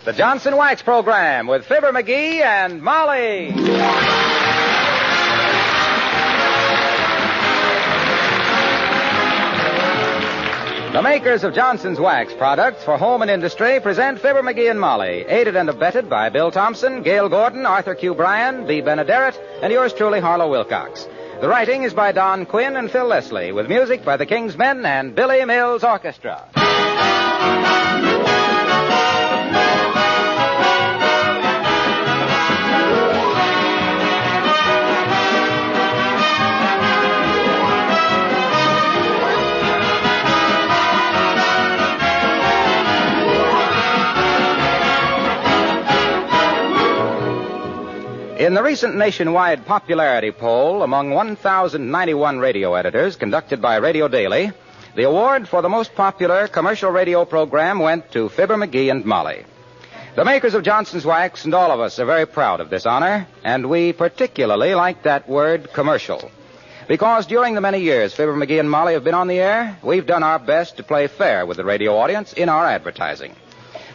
The Johnson Wax Program with Fibber McGee and Molly. The makers of Johnson's Wax products for home and industry present Fibber McGee and Molly, aided and abetted by Bill Thompson, Gail Gordon, Arthur Q. Bryan, B. Benaderet, and yours truly, Harlow Wilcox. The writing is by Don Quinn and Phil Leslie, with music by the King's Men and Billy Mills Orchestra. In the recent nationwide popularity poll among 1,091 radio editors conducted by Radio Daily, the award for the most popular commercial radio program went to Fibber McGee and Molly. The makers of Johnson's Wax and all of us are very proud of this honor, and we particularly like that word, commercial. Because during the many years Fibber McGee and Molly have been on the air, we've done our best to play fair with the radio audience in our advertising.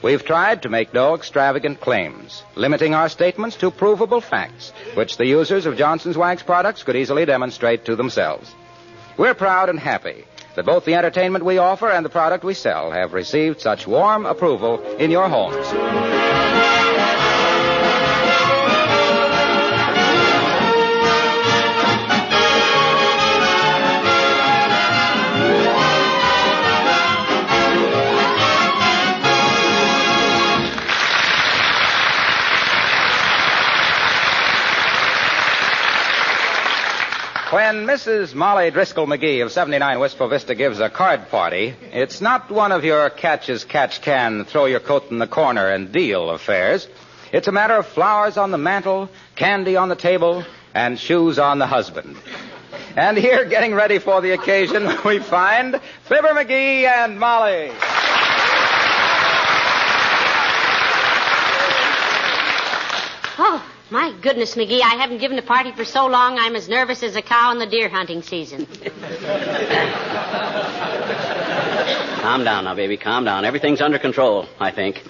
We've tried to make no extravagant claims, limiting our statements to provable facts, which the users of Johnson's Wax products could easily demonstrate to themselves. We're proud and happy that both the entertainment we offer and the product we sell have received such warm approval in your homes. When Mrs. Molly Driscoll McGee of 79 Wistful Vista gives a card party, it's not one of your catch-as-catch-can, throw your coat in the corner and deal affairs. It's a matter of flowers on the mantel, candy on the table, and shoes on the husband. And here, getting ready for the occasion, we find Fibber McGee and Molly. Oh, my goodness, McGee, I haven't given a party for so long I'm as nervous as a cow in the deer hunting season. Calm down now, baby, calm down. Everything's under control, I think.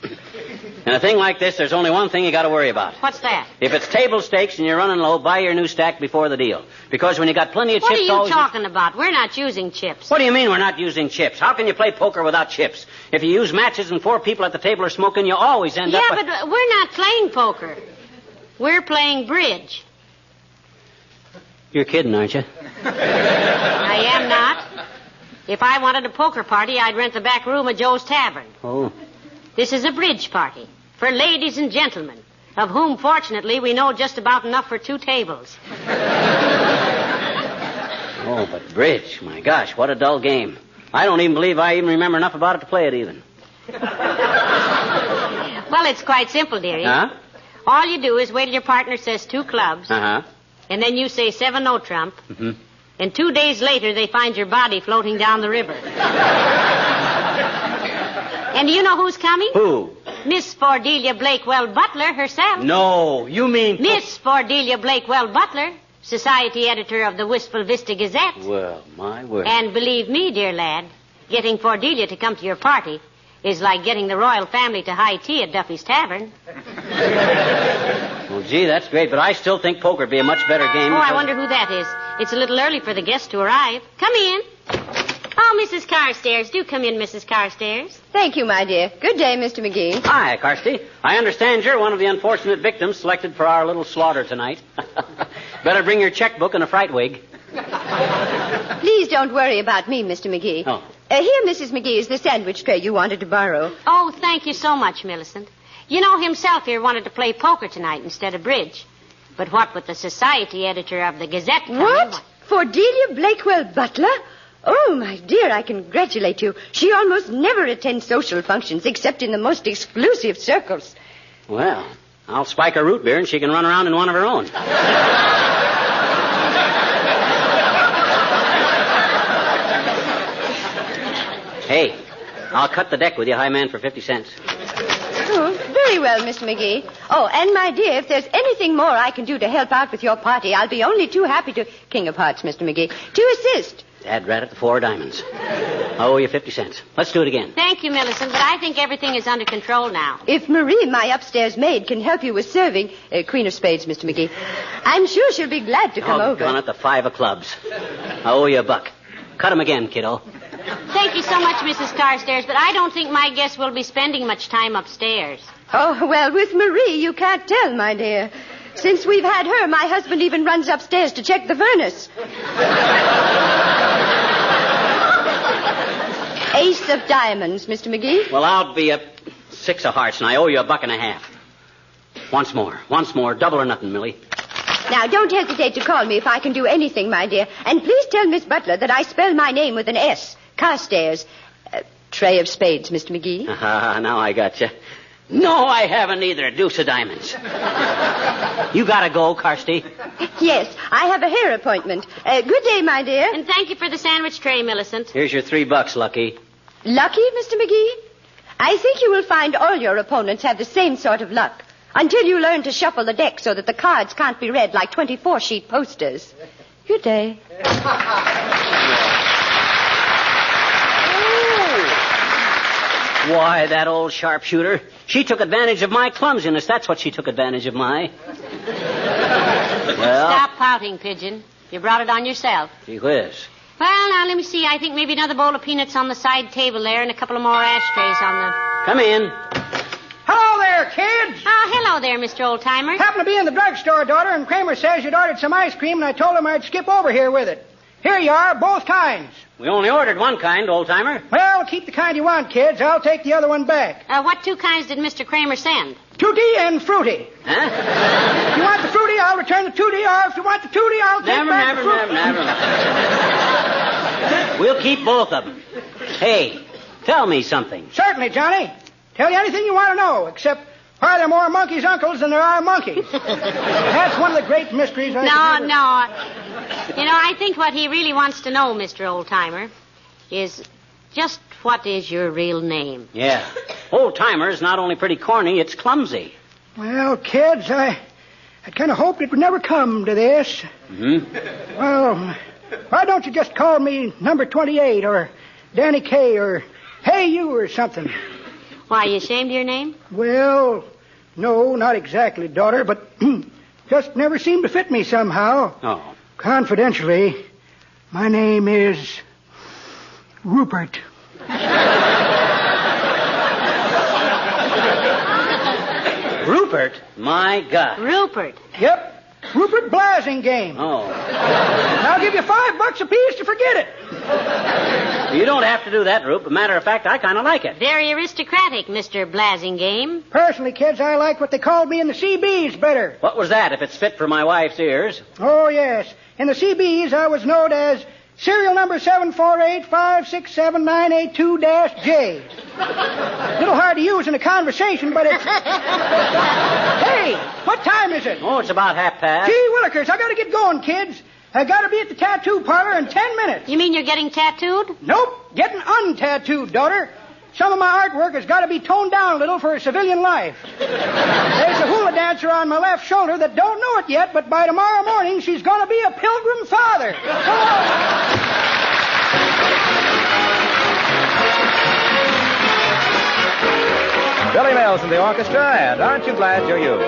In a thing like this, there's only one thing you got to worry about. What's that? If it's table stakes and you're running low, buy your new stack before the deal. Because when you got plenty of What chips... are you talking about? We're not using chips. What do you mean we're not using chips? How can you play poker without chips? If you use matches and 4 people at the table are smoking, you always end up... Yeah, but we're not playing poker. We're playing bridge. You're kidding, aren't you? I am not. If I wanted a poker party, I'd rent the back room of Joe's Tavern. Oh. This is a bridge party for ladies and gentlemen, of whom, fortunately, we know just about enough for 2 tables. Oh, but bridge, my gosh, what a dull game. I don't even believe I even remember enough about it to play it even. Well, it's quite simple, dearie. Huh? All you do is wait till your partner says 2 clubs. Uh-huh. And then you say 7 no trump. Mm-hmm. And 2 days later, they find your body floating down the river. And do you know who's coming? Who? Miss Fordelia Blakewell Butler herself. No, you mean... Miss Fordelia Blakewell Butler, society editor of the Wistful Vista Gazette. Well, my word. And believe me, dear lad, getting Fordelia to come to your party is like getting the royal family to high tea at Duffy's Tavern. Well, gee, that's great, but I still think poker would be a much better game. Oh, I wonder who that is. It's a little early for the guests to arrive. Come in. Oh, Mrs. Carstairs. Do come in, Mrs. Carstairs. Thank you, my dear. Good day, Mr. McGee. Hi, Carsty. I understand you're one of the unfortunate victims selected for our little slaughter tonight. Better bring your checkbook and a fright wig. Please don't worry about me, Mr. McGee. Oh. Here, Mrs. McGee, is the sandwich tray you wanted to borrow. Oh, thank you so much, Millicent. You know, himself here wanted to play poker tonight instead of bridge. But what with the society editor of the Gazette coming... What? Fordelia Blakewell Butler? Oh, my dear, I congratulate you. She almost never attends social functions except in the most exclusive circles. Well, I'll spike her root beer and she can run around in one of her own. Hey, I'll cut the deck with you, high man, for 50 cents. Oh, very well, Mr. McGee. Oh, and my dear, if there's anything more I can do to help out with your party, I'll be only too happy to... King of Hearts, Mr. McGee, to assist. Dad rat at the 4 diamonds. I owe you 50 cents. Let's do it again. Thank you, Millicent, but I think everything is under control now. If Marie, my upstairs maid, can help you with serving, Queen of Spades, Mr. McGee, I'm sure she'll be glad to come over. Gone at the 5 of clubs. I owe you $1. Cut 'em again, kiddo. Thank you so much, Mrs. Carstairs, but I don't think my guests will be spending much time upstairs. Oh, well, with Marie, you can't tell, my dear. Since we've had her, my husband even runs upstairs to check the furnace. Ace of diamonds, Mr. McGee. Well, I'll be a 6 of hearts, and I owe you $1.50. Once more. Double or nothing, Millie. Now, don't hesitate to call me if I can do anything, my dear. And please tell Miss Butler that I spell my name with an S. Carstairs. Tray of spades, Mr. McGee. Now I got you. No, I haven't either. Deuce of diamonds. You gotta go, Kirsty. Yes, I have a hair appointment. Good day, my dear. And thank you for the sandwich tray, Millicent. Here's your $3, Lucky. Lucky, Mr. McGee? I think you will find all your opponents have the same sort of luck. Until you learn to shuffle the deck so that the cards can't be read like 24-sheet posters. Good day. Why, that old sharpshooter. She took advantage of my clumsiness. That's what she took advantage of my. Well. Stop pouting, Pigeon. You brought it on yourself. Gee whiz. Well, now, let me see. I think maybe another bowl of peanuts on the side table there and a couple of more ashtrays on the... Come in. Hello there, kids. Oh, hello there, Mr. Oldtimer. Happened to be in the drugstore, daughter, and Kramer says you'd ordered some ice cream, and I told him I'd skip over here with it. Here you are, both kinds. We only ordered one kind, old-timer. Well, keep the kind you want, kids. I'll take the other one back. What 2 kinds did Mr. Kramer send? Tutti and fruity. Huh? If you want the fruity, I'll return the tutti, or if you want the tutti, I'll take back the fruity. Never. We'll keep both of them. Hey, tell me something. Certainly, Johnny. Tell you anything you want to know, except why there are more monkeys' uncles than there are monkeys. That's one of the great mysteries I No. You know, I think what he really wants to know, Mr. Oldtimer, is just what is your real name? Yeah. Old-timer is not only pretty corny, it's clumsy. Well, kids, I kind of hoped it would never come to this. Mm-hmm. Well, why don't you just call me number 28 or Danny K or Hey You or something? Why, you ashamed of your name? Well, no, not exactly, daughter, but just never seemed to fit me somehow. Oh. Confidentially, my name is Rupert. Rupert? My God. Rupert. Yep, Rupert Blasingame. Oh. And I'll give you $5 apiece to forget it. You don't have to do that, Rupe. Matter of fact, I kind of like it. Very aristocratic, Mr. Blasingame. Personally, kids, I like what they called me in the CBs better. What was that, if it's fit for my wife's ears? Oh, yes. In the CBs, I was known as serial number 748567982-J. Little hard to use in a conversation, but it's... Hey, what time is it? Oh, it's about 1:30. Gee willikers, I gotta get going, kids. I gotta be at the tattoo parlor in 10 minutes. You mean you're getting tattooed? Nope, getting untattooed, daughter. Some of my artwork has got to be toned down a little for a civilian life. There's a hula dancer on my left shoulder that don't know it yet, but by tomorrow morning she's going to be a pilgrim father. Billy Mills in the orchestra, and aren't you glad you're you?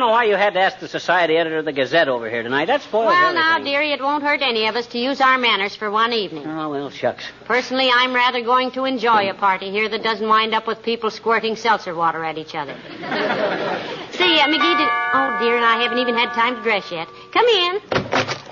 know why you had to ask the society editor of the Gazette over here tonight. That spoils everything. Well, now, dearie, it won't hurt any of us to use our manners for one evening. Oh, well, shucks. Personally, I'm rather going to enjoy a party here that doesn't wind up with people squirting seltzer water at each other. Say, McGee, oh, dear, and I haven't even had time to dress yet. Come in.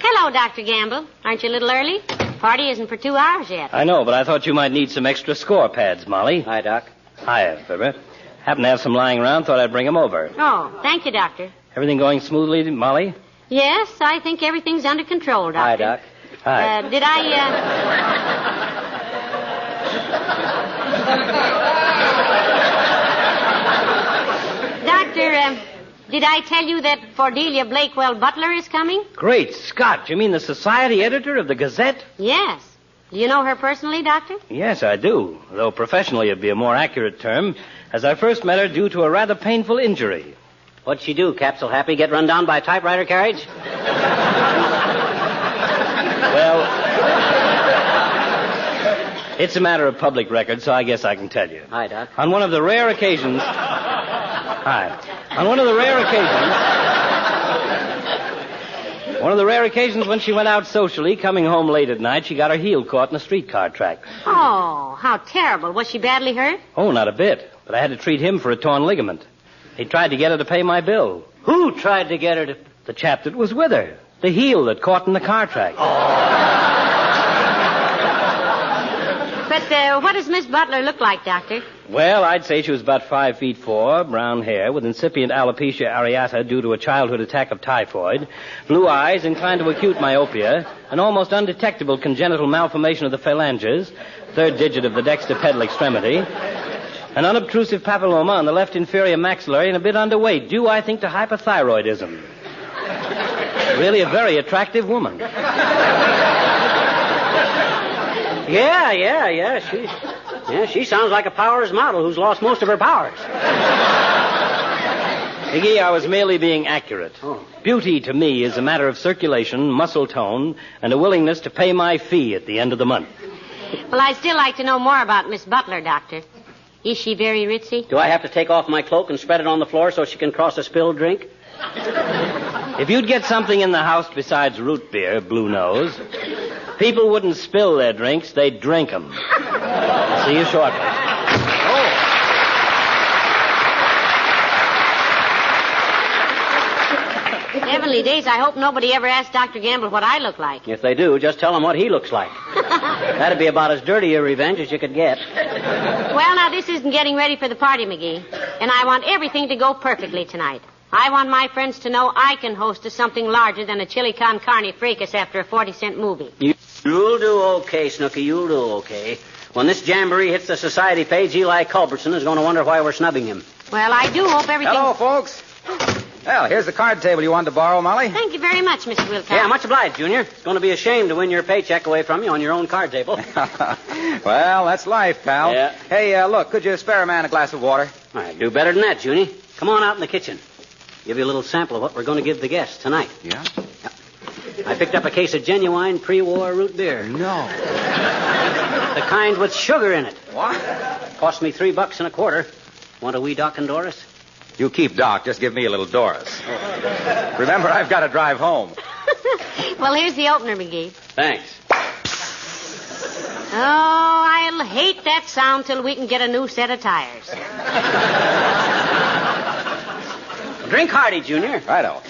Hello, Dr. Gamble. Aren't you a little early? Party isn't for 2 hours yet. I know, but I thought you might need some extra score pads, Molly. Hi, Doc. Hiya, Fibber. Happen to have some lying around, thought I'd bring them over. Oh, thank you, Doctor. Everything going smoothly, Molly? Yes, I think everything's under control, Doctor. Hi, Doc. Hi. Did I, Doctor, did I tell you that Cordelia Blakewell Butler is coming? Great Scott, you mean the society editor of the Gazette? Yes. Do you know her personally, Doctor? Yes, I do. Though professionally it'd be a more accurate term, as I first met her due to a rather painful injury. What'd she do, Capsule Happy? Get run down by a typewriter carriage? Well, it's a matter of public record, so I guess I can tell you. Hi, Doc. On one of the rare occasions... Hi. On one of the rare occasions when she went out socially, coming home late at night, she got her heel caught in a streetcar track. Oh, how terrible. Was she badly hurt? Oh, not a bit. But I had to treat him for a torn ligament. He tried to get her to pay my bill. Who tried to get her to... The chap that was with her. The heel that caught in the car track. But what does Miss Butler look like, Doctor? Well, I'd say she was about 5'4", brown hair, with incipient alopecia areata due to a childhood attack of typhoid, blue eyes, inclined to acute myopia, an almost undetectable congenital malformation of the phalanges, third digit of the dexter-pedal extremity, an unobtrusive papilloma on the left inferior maxillary, and a bit underweight, due, I think, to hypothyroidism. Really a very attractive woman. Yeah, she sounds like a Powers model who's lost most of her powers. McGee, I was merely being accurate. Oh. Beauty to me is a matter of circulation, muscle tone, and a willingness to pay my fee at the end of the month. Well, I'd still like to know more about Miss Butler, Doctor. Is she very ritzy? Do I have to take off my cloak and spread it on the floor so she can cross a spilled drink? If you'd get something in the house besides root beer, Blue Nose, people wouldn't spill their drinks, they'd drink them. See you shortly. Heavenly days, I hope nobody ever asked Dr. Gamble what I look like. If they do, just tell them what he looks like. That'd be about as dirty a revenge as you could get. Well, now, this isn't getting ready for the party, McGee. And I want everything to go perfectly tonight. I want my friends to know I can host to something larger than a chili con carne fracas after a 40-cent movie. You'll do okay, Snooky. You'll do okay. When this jamboree hits the society page, Eli Culbertson is going to wonder why we're snubbing him. Well, I do hope everything... Hello, folks. Well, here's the card table you wanted to borrow, Molly. Thank you very much, Mr. Wilcox. Yeah, much obliged, Junior. It's going to be a shame to win your paycheck away from you on your own card table. Well, that's life, pal. Yeah. Hey, look, could you spare a man a glass of water? All right, do better than that, Junie. Come on out in the kitchen. Give you a little sample of what we're going to give the guests tonight. Yeah? I picked up a case of genuine pre-war root beer. No. The kind with sugar in it. What? Cost me $3.25. Want a wee Doc and Doris? You keep Doc. Just give me a little Doris. Remember, I've got to drive home. Well, here's the opener, McGee. Thanks. Oh, I'll hate that sound till we can get a new set of tires. Drink hearty, Junior. Righto.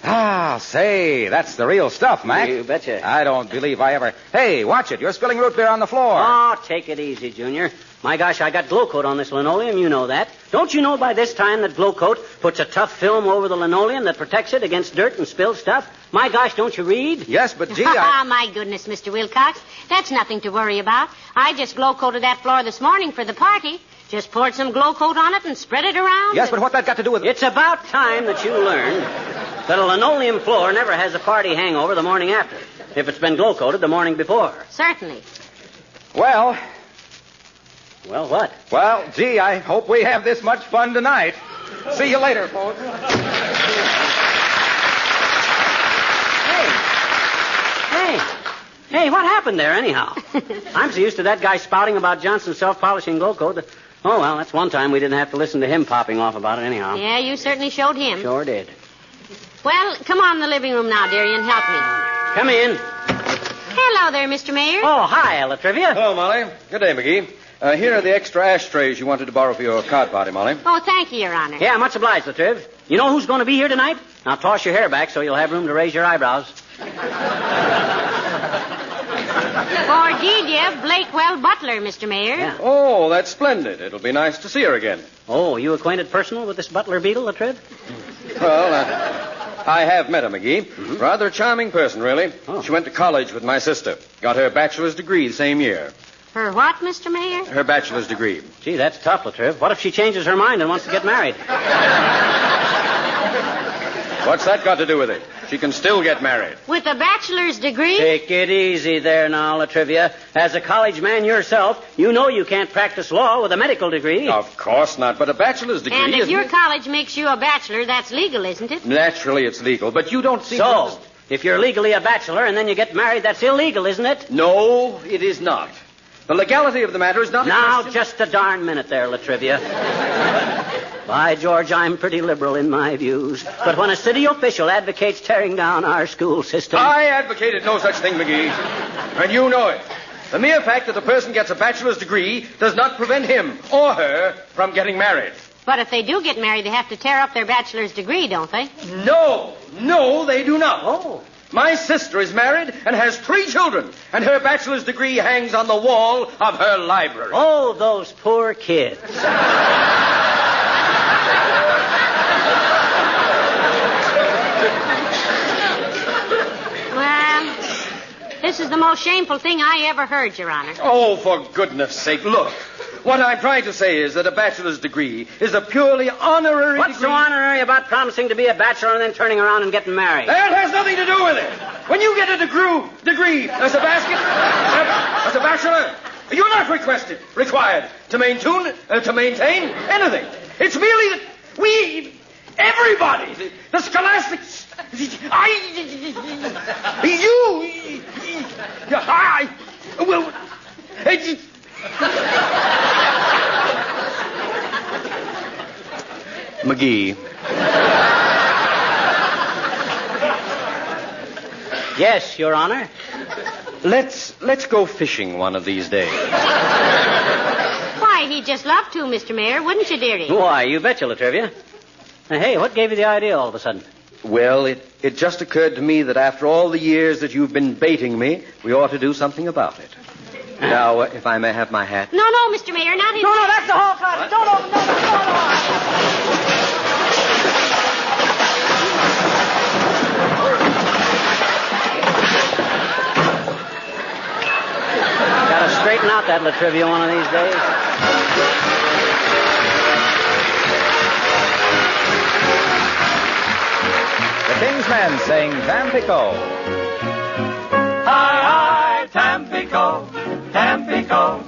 Ah, say, that's the real stuff, Mac. You betcha. I don't believe I ever... Hey, watch it. You're spilling root beer on the floor. Oh, take it easy, Junior. My gosh, I got glow coat on this linoleum. You know that. Don't you know by this time that glow coat puts a tough film over the linoleum that protects it against dirt and spilled stuff? My gosh, don't you read? Yes, but gee, Ah, my goodness, Mr. Wilcox. That's nothing to worry about. I just glow coated that floor this morning for the party. Just poured some glow coat on it and spread it around. Yes, but what that got to do with... It's about time that you learned that a linoleum floor never has a party hangover the morning after, if it's been glow coated the morning before. Certainly. Well, what? Well, gee, I hope we have this much fun tonight. See you later, folks. Hey, what happened there, anyhow? I'm so used to that guy spouting about Johnson's self-polishing glow coat that Oh, well, that's one time we didn't have to listen to him popping off about it anyhow. Yeah, you certainly showed him. Sure did. Well, come on in the living room now, dearie, and help me. Come in. Hello there, Mr. Mayor. Oh, hi, Latrivia. Hello, Molly. Good day, McGee. Here are the extra ashtrays you wanted to borrow for your card party, Molly. Oh, thank you, Your Honor. Yeah, much obliged, Latriv. You know who's going to be here tonight? Now toss your hair back so you'll have room to raise your eyebrows. Cordelia Blakewell Butler, Mr. Mayor. Yeah. Oh, that's splendid. It'll be nice to see her again. Oh, you acquainted personal with this Butler beetle, Latriv? Well, I have met her, McGee. Mm-hmm. Rather a charming person, really. Oh. She went to college with my sister. Got her bachelor's degree the same year. Her what, Mr. Mayor? Her bachelor's degree. Gee, that's tough, Latriv. What if she changes her mind and wants to get married? What's that got to do with it? She can still get married. With a bachelor's degree? Take it easy there now, Latrivia. As a college man yourself, you know you can't practice law with a medical degree. Of course not, but a bachelor's degree And if isn't your it? college makes you a bachelor, that's legal, isn't it? Naturally, it's legal, but you don't see... So, if you're legally a bachelor and then you get married, that's illegal, isn't it? No, it is not. The legality of the matter is not... Now, just a darn minute there, Latrivia. By George, I'm pretty liberal in my views. But when a city official advocates tearing down our school system... I advocated no such thing, McGee. And you know it. The mere fact that a person gets a bachelor's degree does not prevent him or her from getting married. But if they do get married, they have to tear up their bachelor's degree, don't they? No, they do not. Oh. My sister is married and has 3 children, and her bachelor's degree hangs on the wall of her library. Oh, those poor kids. Well, this is the most shameful thing I ever heard, Your Honor. Oh, for goodness sake, look. What I'm trying to say is that a bachelor's degree is a purely honorary What's degree. so honorary about promising to be a bachelor and then turning around and getting married? That has nothing to do with it. When you get a degree as a bachelor, you're not required to maintain anything. It's merely that everybody, the scholastics, McGee. Yes, Your Honor. Let's go fishing one of these days. Why, he'd just love to, Mr. Mayor, wouldn't you, dearie? Why, you betcha, Latrivia. Now, hey, what gave you the idea all of a sudden? Well, it just occurred to me that after all the years that you've been baiting me, we ought to do something about it. Now, if I may have my hat. No, Mr. Mayor, not in... No, that's the hall closet. Don't open the door. Gotta straighten out that Latrivia one of these days. The King's Men sing Tampico. Hi, Tampico, Tampico,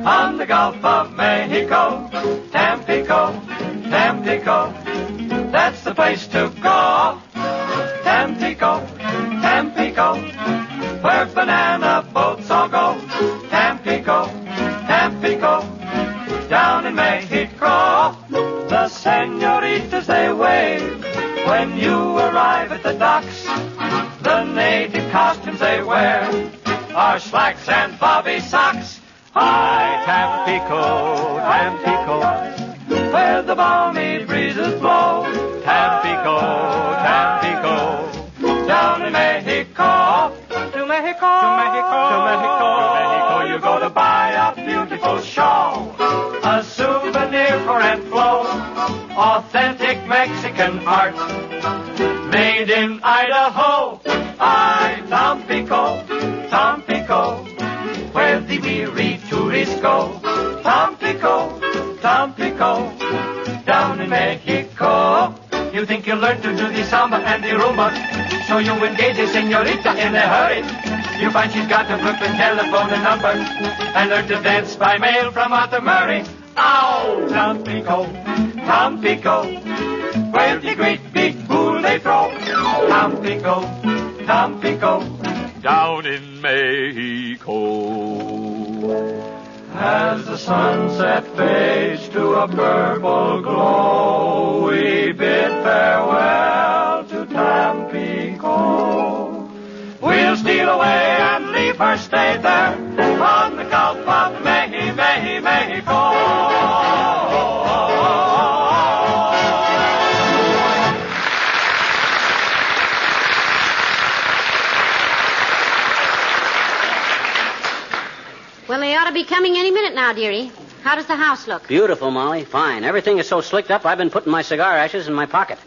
on the Gulf of Mexico. Tampico, Tampico, that's the place to go. Tampico, Tampico, where banana boats all go. Tampico, Tampico, down in Mexico. The senoritas, they wave when you arrive at the docks. The native costumes they wear are slacks and bobby socks. Hi, Tampico, Tampico, where the balmy breezes blow. Tampico, Tampico, down in Mexico. To Mexico, to Mexico, to Mexico, to Mexico, you go to buy a beautiful shawl, a souvenir for Aunt Flo, authentic Mexican art, made in Idaho. Hi, Tampico, Tampico, where the weary tourists go. Tampico, Tampico, down in Mexico. You think you'll learn to do the samba and the rumba, so you engage a senorita in a hurry. You find she's got a Brooklyn telephone number and learn to dance by mail from Arthur Murray. Ow! Tampico, Tampico, where the great big bull they throw. Tampico, Tampico, down in Mexico. As the sunset fades to a purple glow, we bid farewell to Tampico. We'll steal away and leave her stay there on the Gulf of Mexico. Well, they ought to be coming any minute now, dearie. How does the house look? Beautiful, Molly. Fine. Everything is so slicked up, I've been putting my cigar ashes in my pocket.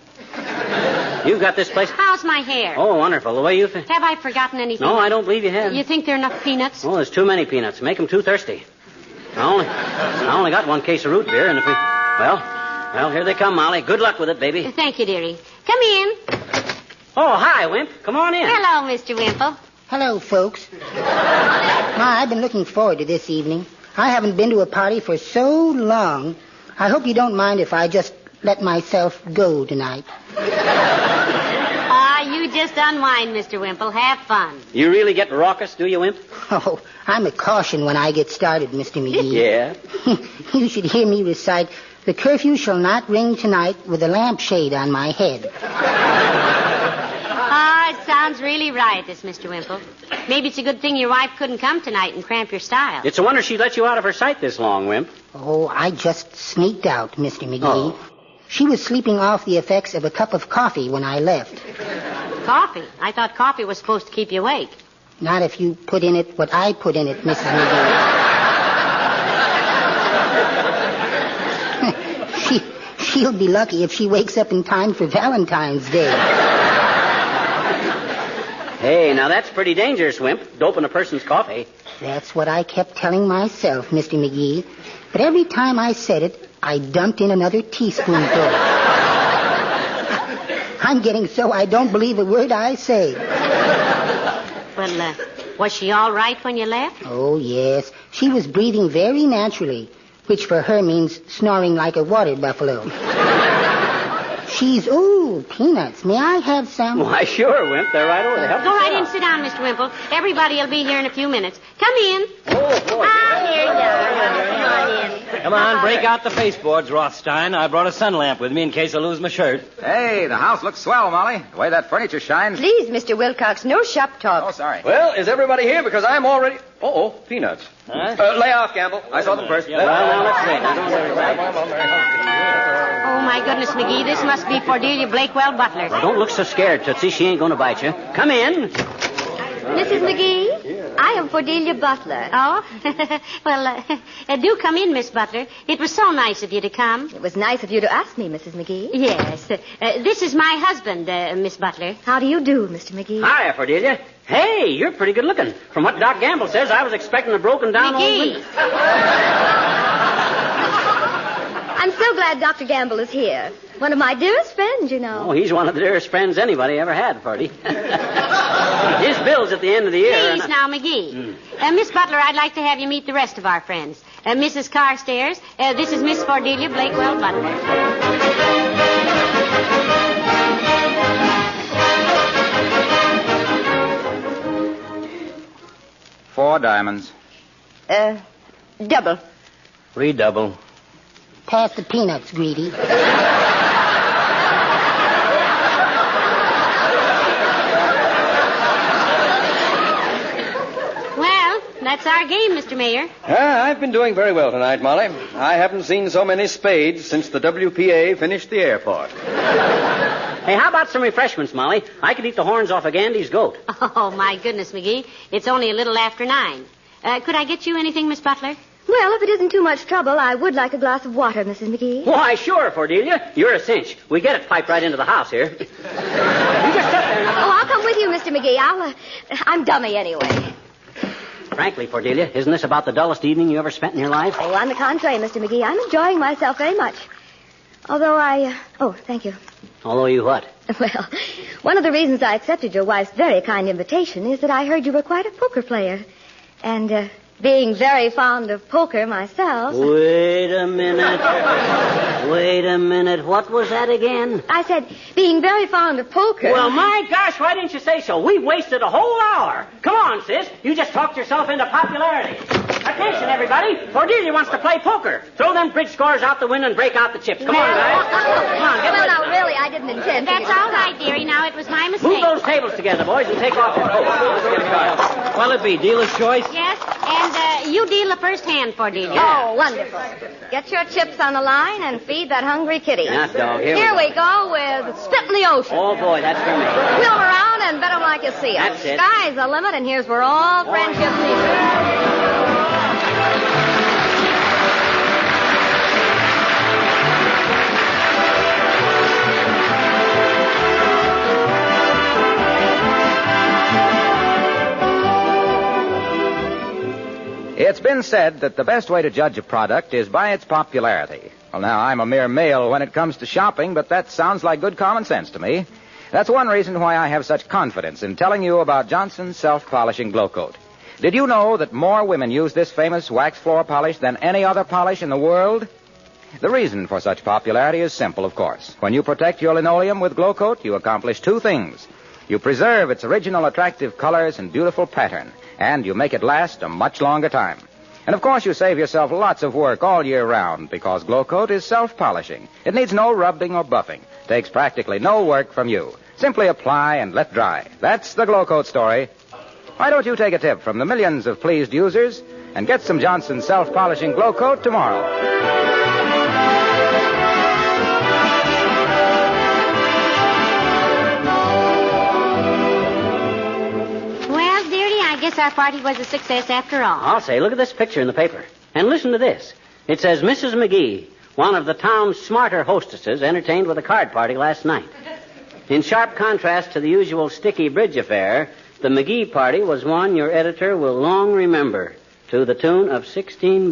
You've got this place... How's my hair? Oh, wonderful. The way you... Have I forgotten anything? No, I don't believe you have. You think there are enough peanuts? Oh, there's too many peanuts. Make them too thirsty. I only got one case of root beer, and if we... Well, here they come, Molly. Good luck with it, baby. Thank you, dearie. Come in. Oh, hi, Wimp. Come on in. Hello, Mr. Wimple. Hello, folks. I've been looking forward to this evening. I haven't been to a party for so long. I hope you don't mind if I just let myself go tonight. You just unwind, Mr. Wimple. Have fun. You really get raucous, do you, Wimp? Oh, I'm a caution when I get started, Mr. McGee. Yeah? You should hear me recite, "The curfew shall not ring tonight with a lampshade on my head." It sounds really riotous, Mr. Wimple. Maybe it's a good thing your wife couldn't come tonight and cramp your style. It's a wonder she let you out of her sight this long, Wimp. Oh, I just sneaked out, Mr. McGee. Oh. She was sleeping off the effects of a cup of coffee when I left. Coffee? I thought coffee was supposed to keep you awake. Not if you put in it what I put in it, Mrs. McGee. She'll be lucky if she wakes up in time for Valentine's Day. Hey, now that's pretty dangerous, Wimp, doping a person's coffee. That's what I kept telling myself, Mr. McGee. But every time I said it, I dumped in another teaspoonful. I'm getting so I don't believe a word I say. Well, was she all right when you left? Oh, yes. She was breathing very naturally, which for her means snoring like a water buffalo. Peanuts. May I have some? Why, sure, Wimp. They're right over there. Go right in and sit down, Mr. Wimple. Everybody will be here in a few minutes. Come in. Oh, boy. Here you are. Come on in. Come on, break out the baseboards, Rothstein. I brought a sun lamp with me in case I lose my shirt. Hey, the house looks swell, Molly. The way that furniture shines. Please, Mr. Wilcox, no shop talk. Oh, sorry. Well, is everybody here? Because I'm already... Uh-oh, peanuts. Huh? Lay off, Gamble. I saw them first. Well, now let's see. Oh, my goodness, McGee, this must be Cordelia Blakewell Butler. Don't look so scared, Tootsie. She ain't going to bite you. Come in. Mrs. McGee, I am Cordelia Butler. Oh? Well, do come in, Miss Butler. It was so nice of you to come. It was nice of you to ask me, Mrs. McGee. Yes. This is my husband, Miss Butler. How do you do, Mr. McGee? Hiya, Cordelia. Hey, you're pretty good looking. From what Doc Gamble says, I was expecting a broken down McGee. old... I'm so glad Dr. Gamble is here. One of my dearest friends, you know. Oh, he's one of the dearest friends anybody ever had, Ferdy. His bill's at the end of the year. Please, now, McGee. Miss Butler, I'd like to have you meet the rest of our friends. Mrs. Carstairs, this is Miss Cordelia Blakewell Butler. 4 diamonds. Double. Redouble. Pass the peanuts, Greedy. Well, that's our game, Mr. Mayor. I've been doing very well tonight, Molly. I haven't seen so many spades since the WPA finished the airport. Hey, how about some refreshments, Molly? I could eat the horns off of Gandy's goat. Oh, my goodness, McGee. It's only a little after 9. Could I get you anything, Miss Butler? Well, if it isn't too much trouble, I would like a glass of water, Mrs. McGee. Why, sure, Cordelia. You're a cinch. We get it piped right into the house here. You just sit there now. Oh, I'll come with you, Mr. McGee. I'm dummy anyway. Frankly, Cordelia, isn't this about the dullest evening you ever spent in your life? Oh, on the contrary, Mr. McGee. I'm enjoying myself very much. Although Oh, thank you. Although you what? Well, one of the reasons I accepted your wife's very kind invitation is that I heard you were quite a poker player. And, being very fond of poker myself... Wait a minute. What was that again? I said, being very fond of poker... Well, my gosh, why didn't you say so? We've wasted a whole hour. Come on, sis. You just talked yourself into popularity. Attention, everybody. Cordelia wants to play poker. Throw them bridge scores out the window and break out the chips. Come on, guys. Come on, get ready. Well, now, really, I didn't intend to. That's all right, dearie. Now, it was my mistake. Move those tables together, boys, and take off your coats. What'll it be, dealer's choice? Yes, and you deal the first hand, Cordelia. Oh, wonderful. Get your chips on the line and feed that hungry kitty. Yes, dog. Here we go with Spit in the Ocean. Oh, boy, that's for me. Wheel 'em around and bet 'em like you see 'em. That's it. Sky's the limit, and here's where all friendships meet. It's been said that the best way to judge a product is by its popularity. Well, now, I'm a mere male when it comes to shopping, but that sounds like good common sense to me. That's one reason why I have such confidence in telling you about Johnson's self-polishing glow coat. Did you know that more women use this famous wax floor polish than any other polish in the world? The reason for such popularity is simple, of course. When you protect your linoleum with glow coat, you accomplish two things. You preserve its original attractive colors and beautiful pattern, and you make it last a much longer time. And, of course, you save yourself lots of work all year round because glow coat is self-polishing. It needs no rubbing or buffing. Takes practically no work from you. Simply apply and let dry. That's the glow coat story. Why don't you take a tip from the millions of pleased users and get some Johnson's self-polishing glow coat tomorrow? Well, dearie, I guess our party was a success after all. I'll say, look at this picture in the paper. And listen to this. It says, Mrs. McGee, one of the town's smarter hostesses, entertained with a card party last night. In sharp contrast to the usual sticky bridge affair, the McGee party was one your editor will long remember, to the tune of $16.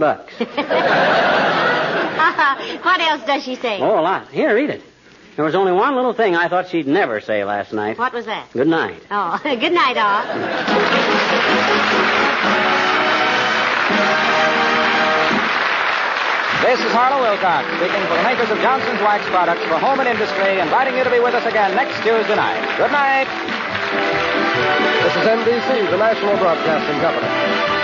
What else does she say? Oh, a lot. Here, read it. There was only one little thing I thought she'd never say last night. What was that? Good night. Oh, good night, all. This is Harlow Wilcox, speaking for the makers of Johnson's Wax Products for home and industry, inviting you to be with us again next Tuesday night. Good night. This is NBC, the National Broadcasting Company.